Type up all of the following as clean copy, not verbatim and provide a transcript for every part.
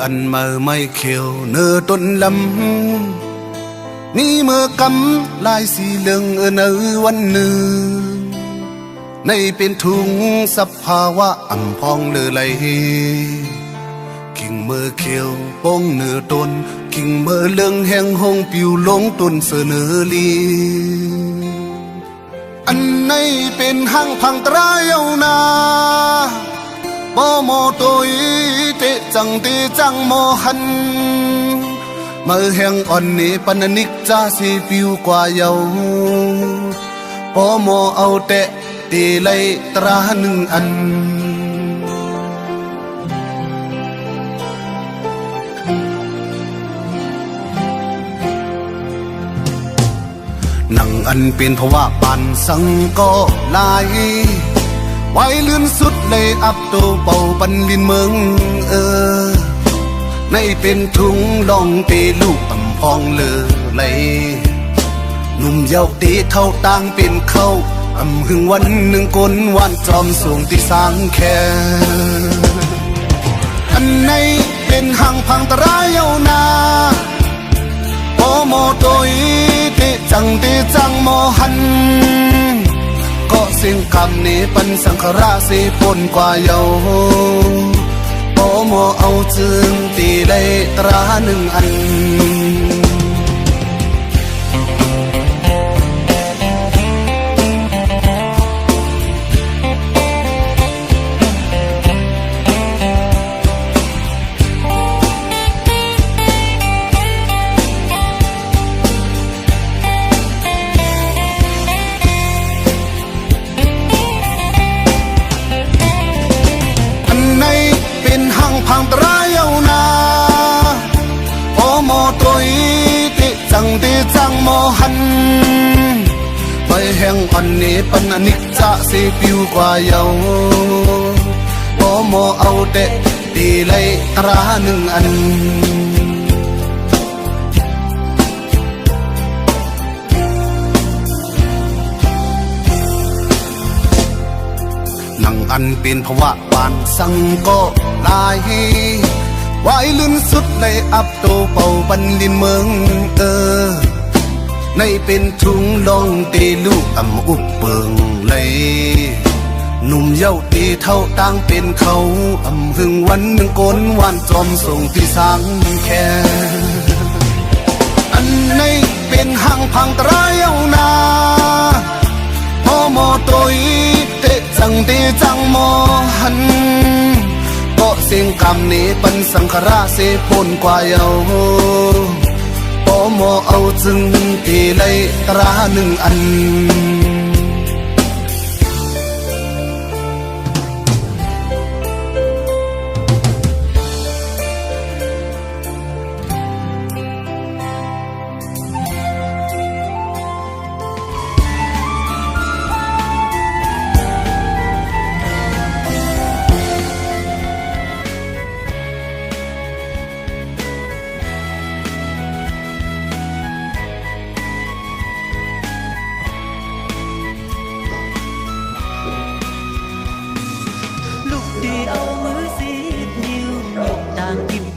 อันมาไม่เขียวเนื้อต้นลำนี่เมื่อกำลายสีเหลืองเนื้อวันหนึ่งในเป็นทุงสภาวะอ่ำพองเลือไหลกิ่งเมื่อเขียวป้องเนื้อต้นกิ่งเมื่อเหลืองแห้งห้องปิวลงต้นเสนอลีอันในเป็นห้างพังตรายเอานาบ่โมโตยเตะจังเตะจังโมหันเมื่อแห่งอ่อนนี่ปันนิกจะสิปิวกว่าเยาบ่โมเอาเตะตีไลตราหนึ่งอันนังอันเป็นภาวะปันสังก็ลายไว้ลื่นสุดเลยอับโตเป่าปันลินเมืองในเป็นทุงลองเตลูกอ่ำพองเลอเลยหนุ่มเยาว์ตีเท่าต่างเป็นเขาอ่ำหึงวันหนึ่งก้นวันจอมสูงที่สางแค่อันในเป็นห่างพังตรายเอานาโอโมโตยเตจังเตจังโมหันก็เสียงคำนี้ปันสังขราเสปนกว่าเยาโอโมเอาจึงตีเลยตราหนึ่งอันพังตรายเอานาโอโมโตยติจังติจังโมหันไปแห่งอ่อนนี้ปันนิกจะสิปิวกว่าเยาโอโมเอาเตะตีไลตราหนึ่งอันนังอันเป็นภาวะปานสังก็ลายไว้ลื่นสุดเลยอับโตเป่าปันลินเมืองในเป็นทุงลองเตลูกอ่ำอุบเปิงเลยหนุ่มเย้าตีเท่าต่างเป็นเขาอ่ำหึงวันหนึ่งก้นวันจอมส่งที่สางแค่อันในเป็นห่างพังตรายเอานาโอโมโตยเตะจังเตะจังโมหันก็เสียงคำนี้ปันสังขราเสพนกว่าเยาโอโมเอาจึงตีเลยตราหนึ่งอัน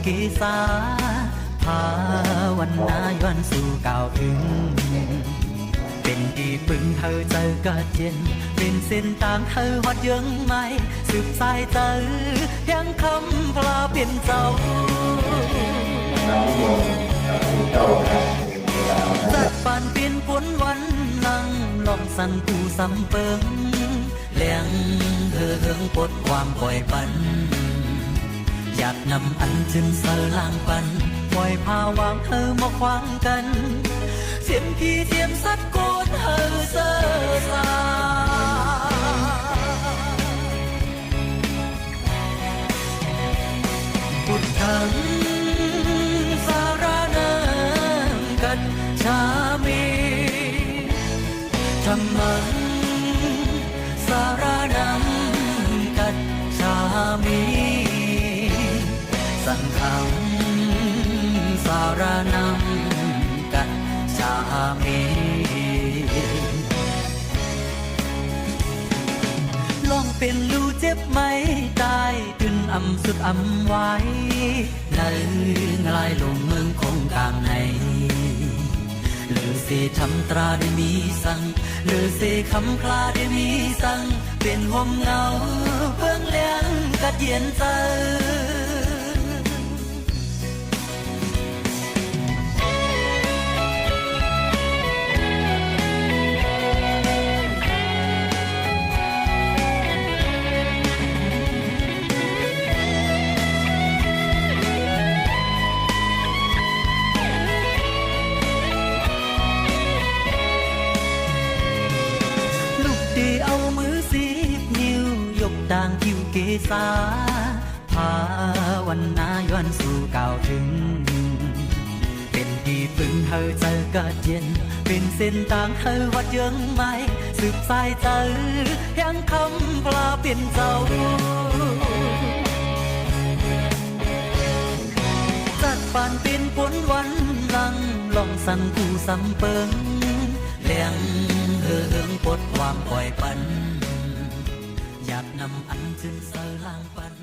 กีสาภาวนาย้อนสู่กล่าวถึงเป็นที่พึ่งเธอเจอกระเย็นเป็นเส้นตามเธอฮอดยังไม่สืบสายเจอยังคำพลาเป็นเจ้าจัดปานเปลี่ยนผลวันหลังลองสั่นผู้สำเปิงเลี้ยงเธอเฮิงปดความปล่อยปันอยากนำอันจึงเสลางปันปล่อยพาวางเธอมาขวางกันเสียมพี่เสียมสัดโกนเธอเสสาพุทธังสารนังกัจฉามิธัมมังสารนังกัจฉามิสังฆังสารนังกัจฉามิลอง เป็นลูเจ็บไหมตายตื่นอำสุดอำไว้ในงลายลงเมืองคงกลางในหรือเสทำตราได้มีสั่งหรือเสคำคลาได้มีสั่งเป็นห่มเงาเบื้องเลี้ยงกัดเย็นใจด่างคิวเกษาภาวันนาย้อนสู่ก่าวถึงเป็นที่พึ่งเธอเจอกะเย็นเป็นเส้นทางเธอวัดยังไม่สืบสายเจอยังคำปลาเป็นเจ้าจัดปานเป็นผลวันหลังลองสั่นผู้สำเปิงเลี้ยงเฮืองปลดความปล่อยปันอยากนำอันจึงเสอลางปัน